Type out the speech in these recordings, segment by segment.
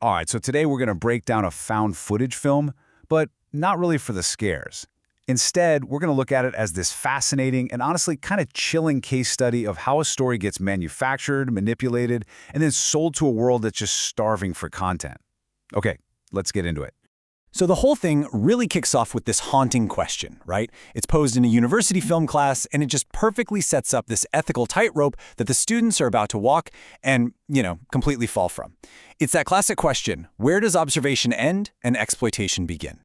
All right, so today we're going to break down a found footage film, but not really for the scares. Instead, we're going to look at it as this fascinating and honestly kind of chilling case study of how a story gets manufactured, manipulated, and then sold to a world that's just starving for content. Okay, let's get into it. So the whole thing really kicks off with this haunting question, right? It's posed in a university film class, and it just perfectly sets up this ethical tightrope that the students are about to walk and, completely fall from. It's that classic question, where does observation end and exploitation begin?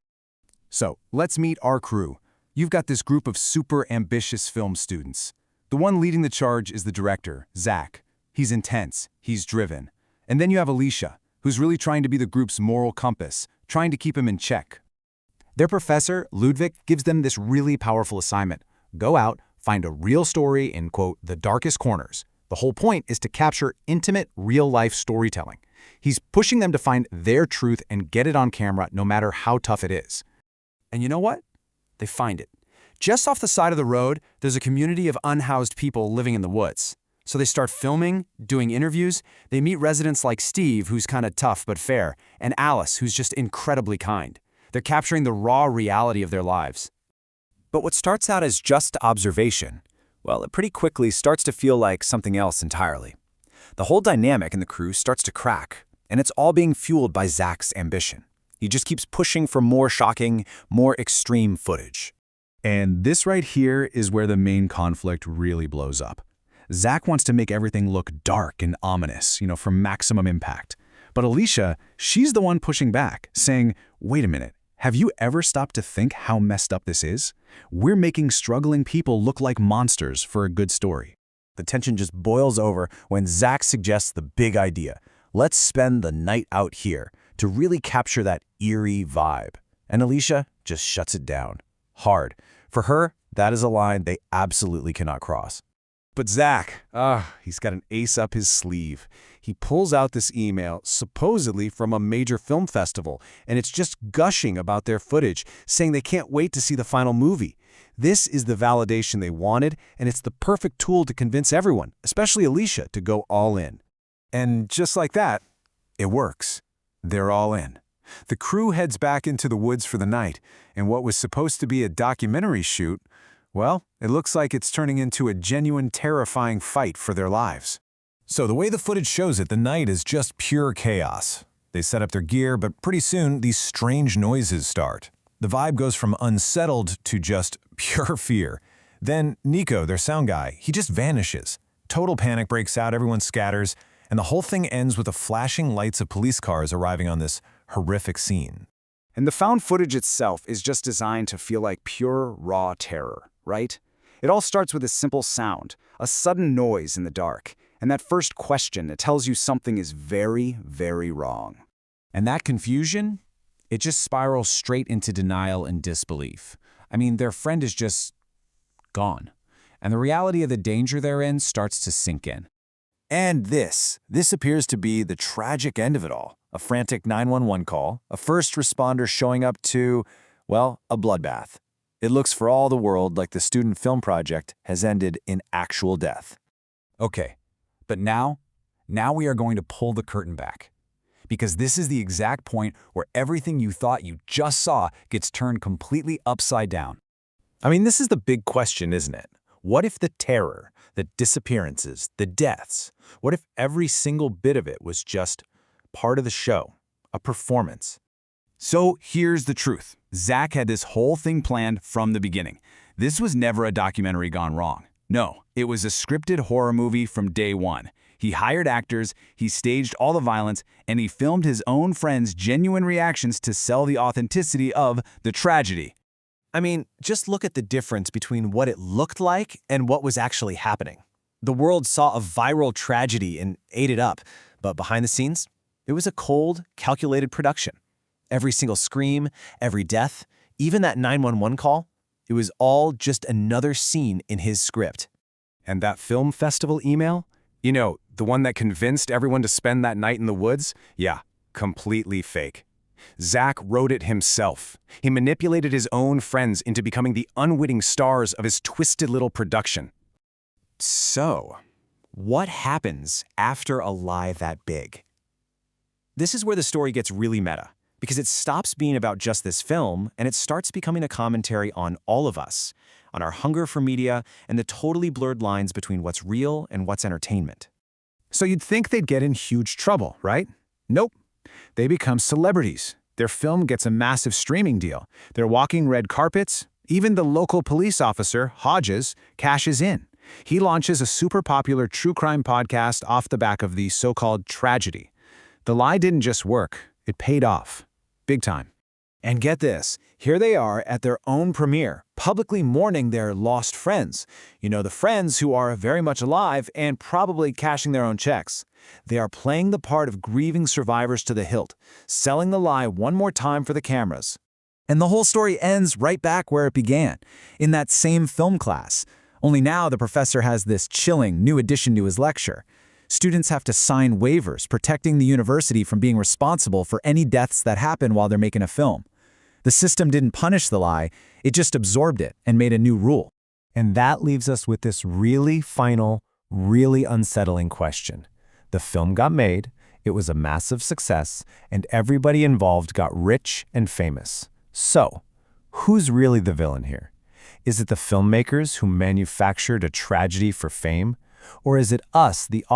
So, let's meet our crew. You've got this group of super ambitious film students. The one leading the charge is the director, Zach. He's intense, he's driven. And then you have Alicia, who's really trying to be the group's moral compass, trying to keep him in check. Their professor, Ludwig, gives them this really powerful assignment. Go out, find a real story in, quote, the darkest corners. The whole point is to capture intimate, real-life storytelling. He's pushing them to find their truth and get it on camera no matter how tough it is. And you know what? They find it. Just off the side of the road, there's a community of unhoused people living in the woods. So they start filming, doing interviews. They meet residents like Steve, who's kind of tough but fair, and Alice, who's just incredibly kind. They're capturing the raw reality of their lives. But what starts out as just observation, well, it pretty quickly starts to feel like something else entirely. The whole dynamic in the crew starts to crack, and it's all being fueled by Zach's ambition. He just keeps pushing for more shocking, more extreme footage. And this right here is where the main conflict really blows up. Zach wants to make everything look dark and ominous, for maximum impact. But Alicia, she's the one pushing back, saying, wait a minute, have you ever stopped to think how messed up this is? We're making struggling people look like monsters for a good story. The tension just boils over when Zach suggests the big idea. Let's spend the night out here to really capture that eerie vibe. And Alicia just shuts it down. Hard. For her, that is a line they absolutely cannot cross. But Zach, he's got an ace up his sleeve. He pulls out this email, supposedly from a major film festival, and it's just gushing about their footage, saying they can't wait to see the final movie. This is the validation they wanted, and it's the perfect tool to convince everyone, especially Alicia, to go all in. And just like that, it works. They're all in. The crew heads back into the woods for the night, and what was supposed to be a documentary shoot, well, it looks like it's turning into a genuine, terrifying fight for their lives. So the way the footage shows it, the night is just pure chaos. They set up their gear, but pretty soon these strange noises start. The vibe goes from unsettled to just pure fear. Then Nico, their sound guy, he just vanishes. Total panic breaks out, everyone scatters, and the whole thing ends with the flashing lights of police cars arriving on this horrific scene. And the found footage itself is just designed to feel like pure, raw terror, right? It all starts with a simple sound, a sudden noise in the dark, and that first question that tells you something is very, very wrong. And that confusion, it just spirals straight into denial and disbelief. I mean, their friend is just gone. And the reality of the danger they're in starts to sink in. And this appears to be the tragic end of it all. A frantic 911 call, a first responder showing up to, well, a bloodbath. It looks for all the world like the student film project has ended in actual death. Okay, but now we are going to pull the curtain back. Because this is the exact point where everything you thought you just saw gets turned completely upside down. I mean, this is the big question, isn't it? What if the terror, the disappearances, the deaths, what if every single bit of it was just part of the show, a performance? So here's the truth. Zach had this whole thing planned from the beginning. This was never a documentary gone wrong. No, it was a scripted horror movie from day one. He hired actors, he staged all the violence, and he filmed his own friends' genuine reactions to sell the authenticity of the tragedy. I mean, just look at the difference between what it looked like and what was actually happening. The world saw a viral tragedy and ate it up, but behind the scenes, it was a cold, calculated production. Every single scream, every death, even that 911 call, it was all just another scene in his script. And that film festival email? The one that convinced everyone to spend that night in the woods? Yeah, completely fake. Zach wrote it himself. He manipulated his own friends into becoming the unwitting stars of his twisted little production. So, what happens after a lie that big? This is where the story gets really meta, because it stops being about just this film and it starts becoming a commentary on all of us, on our hunger for media and the totally blurred lines between what's real and what's entertainment. So you'd think they'd get in huge trouble, right? Nope. They become celebrities. Their film gets a massive streaming deal. They're walking red carpets. Even the local police officer, Hodges, cashes in. He launches a super popular true crime podcast off the back of the so-called tragedy. The lie didn't just work, it paid off. Big time. And get this, here they are at their own premiere, publicly mourning their lost friends. You know, the friends who are very much alive and probably cashing their own checks. They are playing the part of grieving survivors to the hilt, selling the lie one more time for the cameras. And the whole story ends right back where it began, in that same film class. Only now the professor has this chilling new addition to his lecture. Students have to sign waivers protecting the university from being responsible for any deaths that happen while they're making a film. The system didn't punish the lie, it just absorbed it and made a new rule. And that leaves us with this really final, really unsettling question. The film got made, it was a massive success, and everybody involved got rich and famous. So, who's really the villain here? Is it the filmmakers who manufactured a tragedy for fame? Or is it us, the audience?